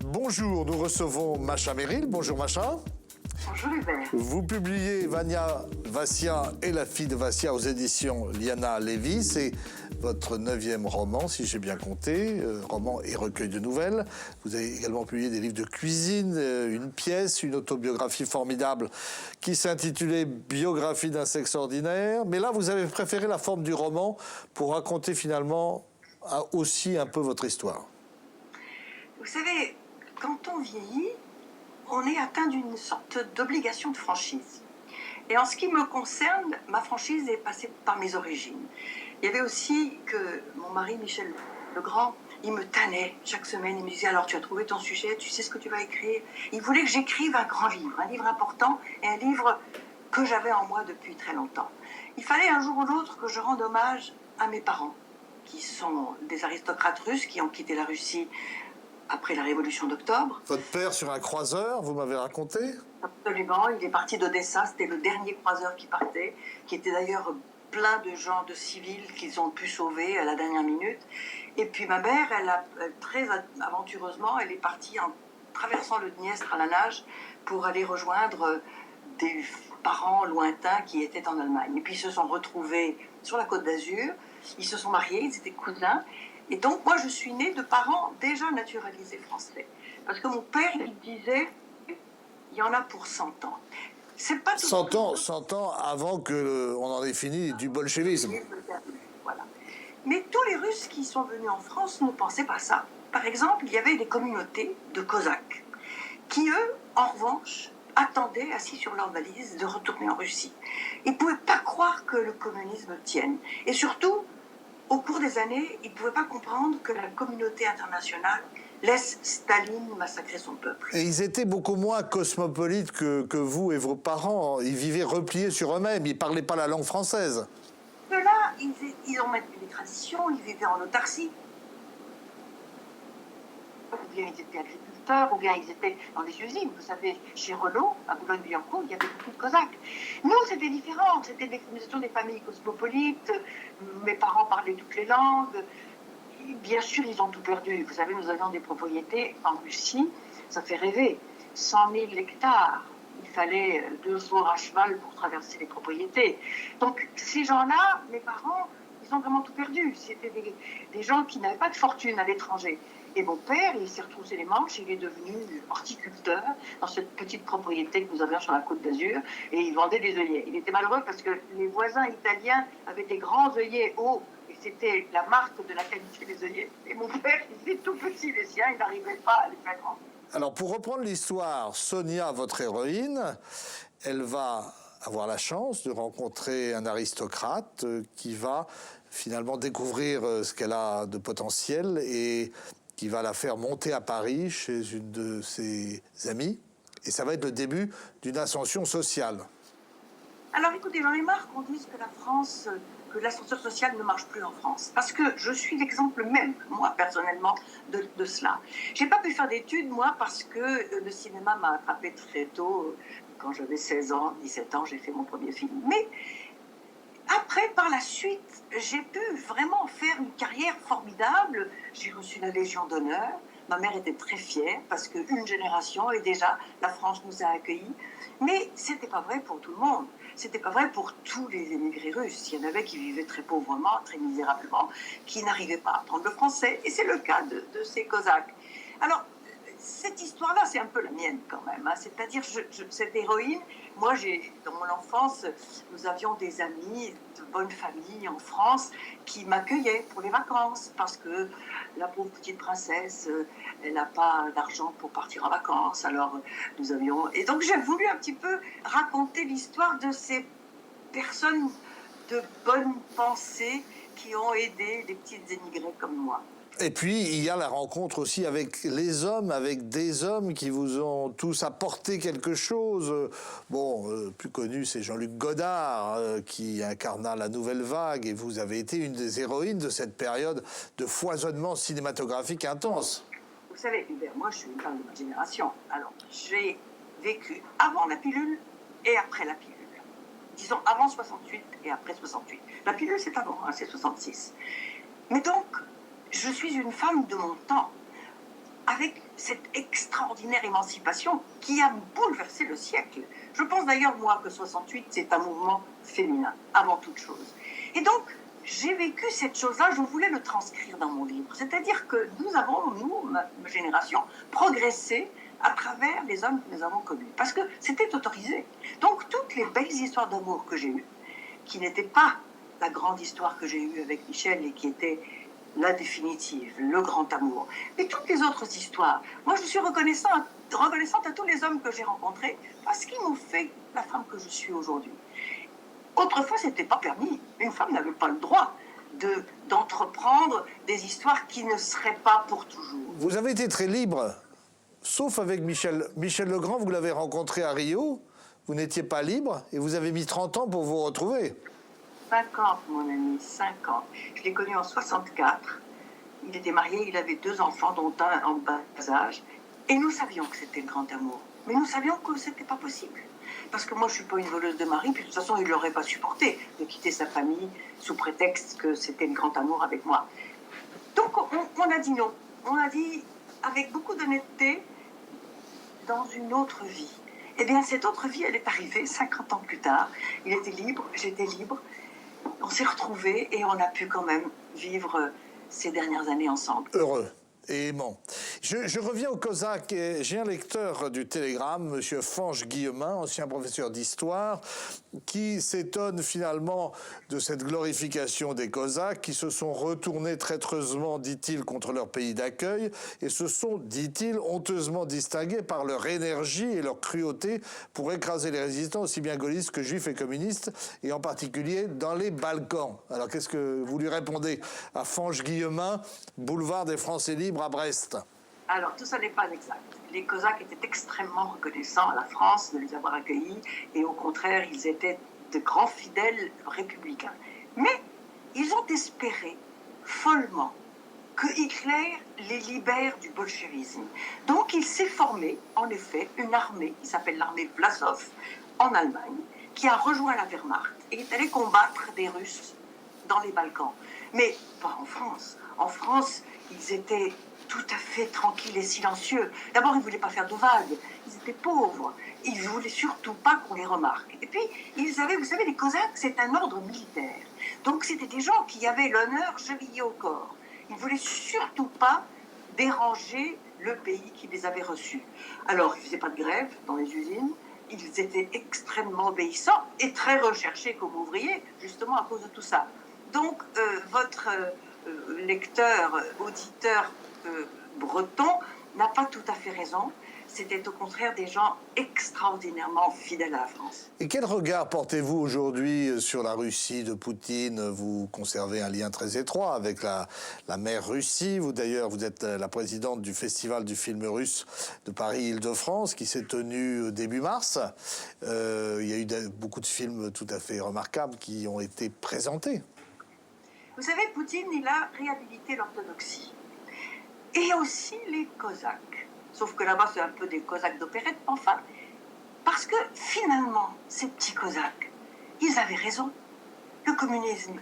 Bonjour, nous recevons Masha Merrill. Bonjour Masha. Bonjour Hubert. Vous publiez Vania Vassia et la fille de Vassia aux éditions Liana Levy. C'est votre 9e roman, si j'ai bien compté, roman et recueil de nouvelles. Vous avez également publié des livres de cuisine, une pièce, une autobiographie formidable qui s'intitulait Biographie d'un sexe ordinaire. Mais là, vous avez préféré la forme du roman pour raconter finalement aussi un peu votre histoire. Vous savez, quand on vieillit, on est atteint d'une sorte d'obligation de franchise. Et en ce qui me concerne, ma franchise est passée par mes origines. Il y avait aussi que mon mari, Michel Legrand, il me tannait chaque semaine. Il me disait, alors tu as trouvé ton sujet, tu sais ce que tu vas écrire. Il voulait que j'écrive un grand livre, un livre important et un livre que j'avais en moi depuis très longtemps. Il fallait un jour ou l'autre que je rende hommage à mes parents, qui sont des aristocrates russes qui ont quitté la Russie après la Révolution d'Octobre. Votre père sur un croiseur, vous m'avez raconté? Absolument, il est parti d'Odessa, c'était le dernier croiseur qui partait, qui était d'ailleurs plein de gens, de civils qu'ils ont pu sauver à la dernière minute. Et puis ma mère, très aventureusement, elle est partie en traversant le Dniestre à la nage pour aller rejoindre des parents lointains qui étaient en Allemagne. Et puis ils se sont retrouvés sur la Côte d'Azur, ils se sont mariés, ils étaient cousins. Et donc, moi, je suis née de parents déjà naturalisés français. Parce que mon père, il disait, il y en a pour 100 ans. C'est pas tout 100 ans avant qu'on en ait fini du bolchevisme. Voilà. Mais tous les Russes qui sont venus en France ne pensaient pas ça. Par exemple, il y avait des communautés de Cosaques qui, eux, en revanche, attendaient, assis sur leur valise, de retourner en Russie. Ils ne pouvaient pas croire que le communisme tienne. Et surtout, au cours des années, ils ne pouvaient pas comprendre que la communauté internationale laisse Staline massacrer son peuple. Et ils étaient beaucoup moins cosmopolites que vous et vos parents. Ils vivaient repliés sur eux-mêmes, ils ne parlaient pas la langue française. Ceux-là, ils ont maintenu les traditions, ils vivaient en autarcie. Ou bien ils étaient agriculteurs, ou bien ils étaient dans les usines. Vous savez, chez Renault, à Boulogne-Billancourt, il y avait beaucoup de Cosaques. Nous, c'était différent. Nous étions des familles cosmopolites. Mes parents parlaient toutes les langues. Et bien sûr, ils ont tout perdu. Vous savez, nous avions des propriétés en Russie. Ça fait rêver. 100 000 hectares. Il fallait 2 jours à cheval pour traverser les propriétés. Donc, ces gens-là, mes parents, ils ont vraiment tout perdu. C'était des gens qui n'avaient pas de fortune à l'étranger. Et mon père, il s'est retroussé les manches, il est devenu horticulteur dans cette petite propriété que nous avions sur la Côte d'Azur, et il vendait des œillets. Il était malheureux parce que les voisins italiens avaient des grands œillets hauts, et c'était la marque de la qualité des œillets. Et mon père, il était tout petit, les siens, il n'arrivait pas à les faire grands. Alors, pour reprendre l'histoire, Sonia, votre héroïne, elle va avoir la chance de rencontrer un aristocrate qui va finalement découvrir ce qu'elle a de potentiel et qui va la faire monter à Paris chez une de ses amies. Et ça va être le début d'une ascension sociale. Alors écoutez, j'en ai marre qu'on dise que la France, que l'ascenseur social ne marche plus en France. Parce que je suis l'exemple même, moi personnellement, de cela. J'ai pas pu faire d'études, moi, parce que le cinéma m'a attrapé très tôt. Quand j'avais 16 ans, 17 ans, j'ai fait mon premier film. Mais après, par la suite, j'ai pu vraiment faire une carrière formidable. J'ai reçu la Légion d'honneur. Ma mère était très fière parce qu'une génération, et déjà, la France nous a accueillis. Mais ce n'était pas vrai pour tout le monde. Ce n'était pas vrai pour tous les émigrés russes. Il y en avait qui vivaient très pauvrement, très misérablement, qui n'arrivaient pas à apprendre le français. Et c'est le cas de ces Cosaques. Alors, cette histoire-là, c'est un peu la mienne quand même. Hein. C'est-à-dire, cette héroïne, moi, dans mon enfance, nous avions des amis de bonne famille en France qui m'accueillaient pour les vacances parce que la pauvre petite princesse, elle n'a pas d'argent pour partir en vacances. Alors, nous avions... Et donc, j'ai voulu un petit peu raconter l'histoire de ces personnes de bonne pensée qui ont aidé les petites émigrées comme moi. Et puis, il y a la rencontre aussi avec les hommes, avec des hommes qui vous ont tous apporté quelque chose. Bon, plus connu, c'est Jean-Luc Godard, qui incarna la Nouvelle Vague, et vous avez été une des héroïnes de cette période de foisonnement cinématographique intense. Vous savez, Hubert, moi, je suis une femme de ma génération. Alors, j'ai vécu avant la pilule et après la pilule. Disons, avant 68 et après 68. La pilule, c'est avant, hein, c'est 66. Mais donc, je suis une femme de mon temps, avec cette extraordinaire émancipation qui a bouleversé le siècle. Je pense d'ailleurs, moi, que 68, c'est un mouvement féminin, avant toute chose. Et donc, j'ai vécu cette chose-là, je voulais le transcrire dans mon livre. C'est-à-dire que nous avons, nous, ma génération, progressé à travers les hommes que nous avons connus. Parce que c'était autorisé. Donc, toutes les belles histoires d'amour que j'ai eues, qui n'étaient pas la grande histoire que j'ai eue avec Michel et qui était la définitive, le grand amour. Mais toutes les autres histoires, moi je suis reconnaissante à tous les hommes que j'ai rencontrés parce qu'ils m'ont fait la femme que je suis aujourd'hui. Autrefois, ce n'était pas permis. Une femme n'avait pas le droit d'entreprendre des histoires qui ne seraient pas pour toujours. Vous avez été très libre, sauf avec Michel. Michel Legrand, vous l'avez rencontré à Rio, vous n'étiez pas libre et vous avez mis 30 ans pour vous retrouver. 50, mon ami, 50. Je l'ai connu en 64. Il était marié, il avait 2 enfants, dont un en bas âge. Et nous savions que c'était le grand amour. Mais nous savions que ce n'était pas possible. Parce que moi, je ne suis pas une voleuse de mari, puis de toute façon, il ne l'aurait pas supporté de quitter sa famille sous prétexte que c'était le grand amour avec moi. Donc, on a dit non. On a dit, avec beaucoup d'honnêteté, dans une autre vie. Eh bien, cette autre vie, elle est arrivée 50 ans plus tard. Il était libre, j'étais libre. On s'est retrouvés et on a pu quand même vivre ces dernières années ensemble. Heureux et aimant. Je reviens au Cosaque. J'ai un lecteur du Télégramme, M. Fange Guillemin, ancien professeur d'histoire, qui s'étonne finalement de cette glorification des Cosaques qui se sont retournés traîtreusement, dit-il, contre leur pays d'accueil et se sont, dit-il, honteusement distingués par leur énergie et leur cruauté pour écraser les résistants, aussi bien gaullistes que juifs et communistes, et en particulier dans les Balkans. Alors qu'est-ce que vous lui répondez à Fange Guillemin, boulevard des Français libres à Brest? Alors, tout ça n'est pas exact. Les Cosaques étaient extrêmement reconnaissants à la France de les avoir accueillis et au contraire, ils étaient de grands fidèles républicains. Mais ils ont espéré follement que Hitler les libère du bolchevisme. Donc, il s'est formé, en effet, une armée qui s'appelle l'armée Vlasov en Allemagne, qui a rejoint la Wehrmacht et est allée combattre des Russes dans les Balkans. Mais pas en France. En France, ils étaient tout à fait tranquilles et silencieux. D'abord, ils ne voulaient pas faire de vagues. Ils étaient pauvres. Ils ne voulaient surtout pas qu'on les remarque. Et puis, ils avaient, vous savez, les Cosaques, c'est un ordre militaire. Donc, c'était des gens qui avaient l'honneur chevillé au corps. Ils ne voulaient surtout pas déranger le pays qui les avait reçus. Alors, ils ne faisaient pas de grève dans les usines. Ils étaient extrêmement obéissants et très recherchés comme ouvriers, justement à cause de tout ça. Donc, votre lecteur, auditeur breton n'a pas tout à fait raison. C'était au contraire des gens extraordinairement fidèles à la France. Et quel regard portez-vous aujourd'hui sur la Russie de Poutine? Vous conservez un lien très étroit avec la mère Russie. Vous d'ailleurs, vous êtes la présidente du Festival du film russe de Paris-Île-de-France qui s'est tenu début mars. Il y a eu beaucoup de films tout à fait remarquables qui ont été présentés. Vous savez, Poutine, il a réhabilité l'orthodoxie. Et aussi les Cosaques. Sauf que là-bas, c'est un peu des Cosaques d'opérette, enfin. Parce que finalement, ces petits Cosaques, ils avaient raison. Le communisme,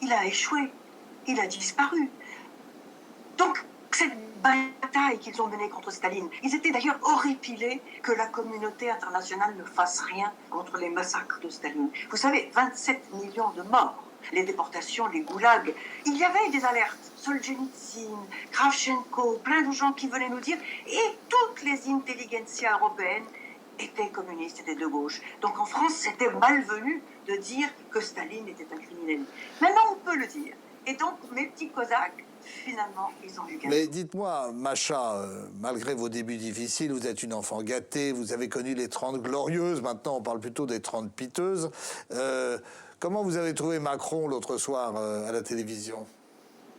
il a échoué. Il a disparu. Donc, cette bataille qu'ils ont menée contre Staline, ils étaient d'ailleurs horripilés que la communauté internationale ne fasse rien contre les massacres de Staline. Vous savez, 27 millions de morts. Les déportations, les goulags. Il y avait des alertes. Solzhenitsyn, Kravchenko, plein de gens qui venaient nous dire. Et toutes les intelligentsias européennes étaient communistes, étaient de gauche. Donc en France, c'était malvenu de dire que Staline était un criminel. Maintenant, on peut le dire. Et donc, mes petits Cosaques, finalement, ils ont eu gain. Mais dites-moi, Macha, malgré vos débuts difficiles, vous êtes une enfant gâtée, vous avez connu les 30 glorieuses, maintenant on parle plutôt des 30 piteuses. Comment vous avez trouvé Macron l'autre soir à la télévision?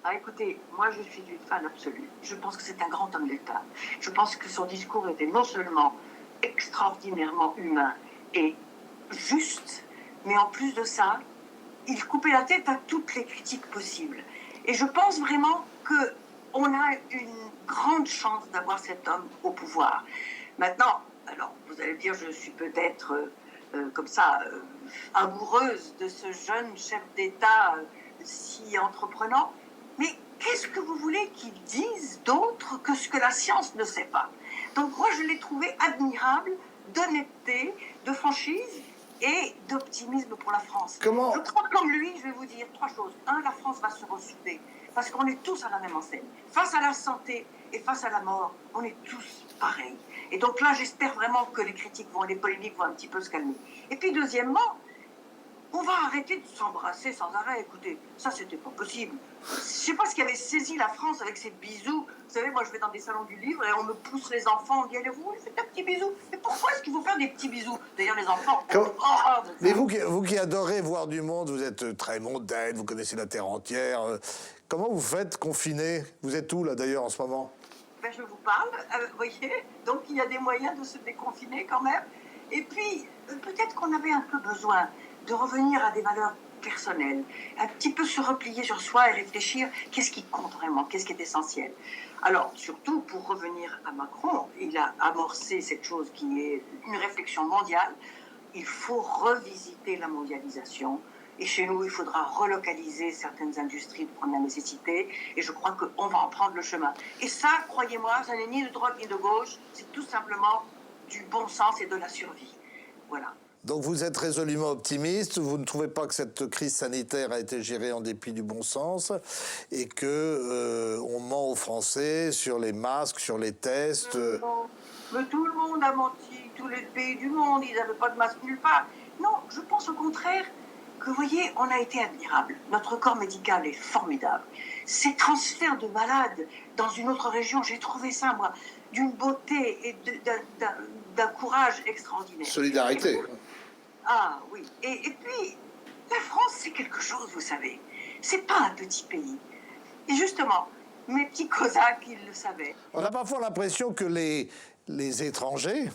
Ah, écoutez, moi je suis une fan absolue. Je pense que c'est un grand homme d'État. Je pense que son discours était non seulement extraordinairement humain et juste, mais en plus de ça, il coupait la tête à toutes les critiques possibles. Et je pense vraiment qu'on a une grande chance d'avoir cet homme au pouvoir. Maintenant, alors vous allez me dire, je suis peut-être comme ça, amoureuse de ce jeune chef d'État si entreprenant. Mais qu'est-ce que vous voulez qu'ils disent d'autre que ce que la science ne sait pas? Donc moi, je l'ai trouvé admirable d'honnêteté, de franchise et d'optimisme pour la France. Comment? Je crois comme lui, je vais vous dire 3 choses. 1, la France va se ressouder, parce qu'on est tous à la même enseigne. Face à la santé et face à la mort, on est tous pareils. Et donc là, j'espère vraiment que les polémiques vont un petit peu se calmer. Et puis deuxièmement, on va arrêter de s'embrasser sans arrêt. Écoutez, ça, c'était pas possible. Je sais pas ce qui avait saisi la France avec ces bisous. Vous savez, moi, je vais dans des salons du livre et on me pousse les enfants. On dit, allez, vous faites un petit bisou. Mais pourquoi est-ce qu'il faut faire des petits bisous? D'ailleurs, les enfants... Mais vous qui adorez voir du monde, vous êtes très mondaine, vous connaissez la terre entière. Comment vous faites confiné? Vous êtes où, là, d'ailleurs, en ce moment? Ben, je vous parle, vous voyez. Donc, il y a des moyens de se déconfiner quand même. Et puis, peut-être qu'on avait un peu besoin de revenir à des valeurs personnelles, un petit peu se replier sur soi et réfléchir qu'est-ce qui compte vraiment, qu'est-ce qui est essentiel. Alors, surtout, pour revenir à Macron, il a amorcé cette chose qui est une réflexion mondiale. Il faut revisiter la mondialisation. Et chez nous, il faudra relocaliser certaines industries de première nécessité. Et je crois qu'on va en prendre le chemin. Et ça, croyez-moi, ça n'est ni de droite ni de gauche. C'est tout simplement du bon sens et de la survie. Voilà. Donc vous êtes résolument optimiste, vous ne trouvez pas que cette crise sanitaire a été gérée en dépit du bon sens et que on ment aux Français sur les masques, sur les tests Mais tout le monde a menti, tous les pays du monde, ils n'avaient pas de masque nulle part. Non, je pense au contraire que, vous voyez, on a été admirable. Notre corps médical est formidable. Ces transferts de malades dans une autre région, j'ai trouvé ça, moi, d'une beauté et d'un courage extraordinaire. Solidarité. Ah oui. Et puis, la France, c'est quelque chose, vous savez. C'est pas un petit pays. Et justement, mes petits Cosaques, ils le savaient. On a parfois l'impression que les étrangers,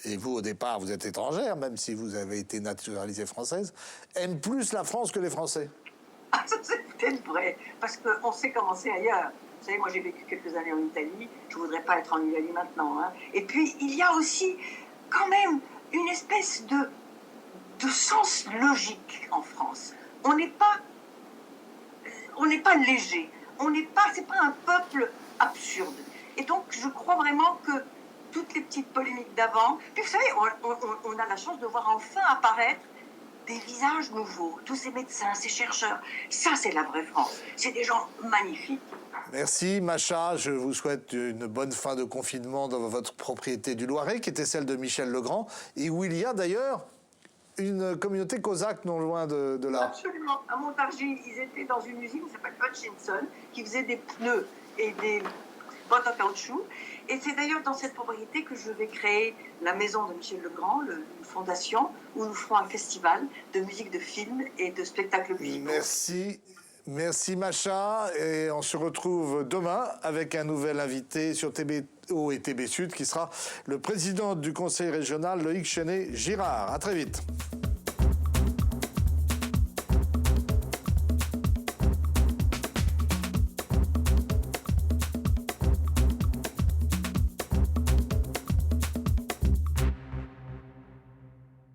et vous au départ vous êtes étrangère, même si vous avez été naturalisée française, aiment plus la France que les Français. Ah, ça c'est peut-être vrai, parce qu'on sait comment c'est ailleurs. Vous savez, moi j'ai vécu quelques années en Italie, je ne voudrais pas être en Italie maintenant. Hein. Et puis, il y a aussi quand même une espèce de sens logique en France. On n'est pas léger. C'est pas un peuple absurde. Et donc, je crois vraiment que toutes les petites polémiques d'avant, puis vous savez, on a la chance de voir enfin apparaître des visages nouveaux, tous ces médecins, ces chercheurs. Ça, c'est la vraie France. C'est des gens magnifiques. Merci Macha, je vous souhaite une bonne fin de confinement dans votre propriété du Loiret, qui était celle de Michel Legrand, et où il y a d'ailleurs une communauté cosaque non loin de là. Absolument. À Montargis, ils étaient dans une usine qui s'appelle Hutchinson, qui faisait des pneus et des bottes en caoutchouc. Et c'est d'ailleurs dans cette propriété que je vais créer la maison de Michel Legrand, une fondation, où nous ferons un festival de musique de film et de spectacles musicaux. Merci. Merci Macha, et on se retrouve demain avec un nouvel invité sur TBO et TB Sud qui sera le président du conseil régional Loïc Chenet-Girard. À très vite.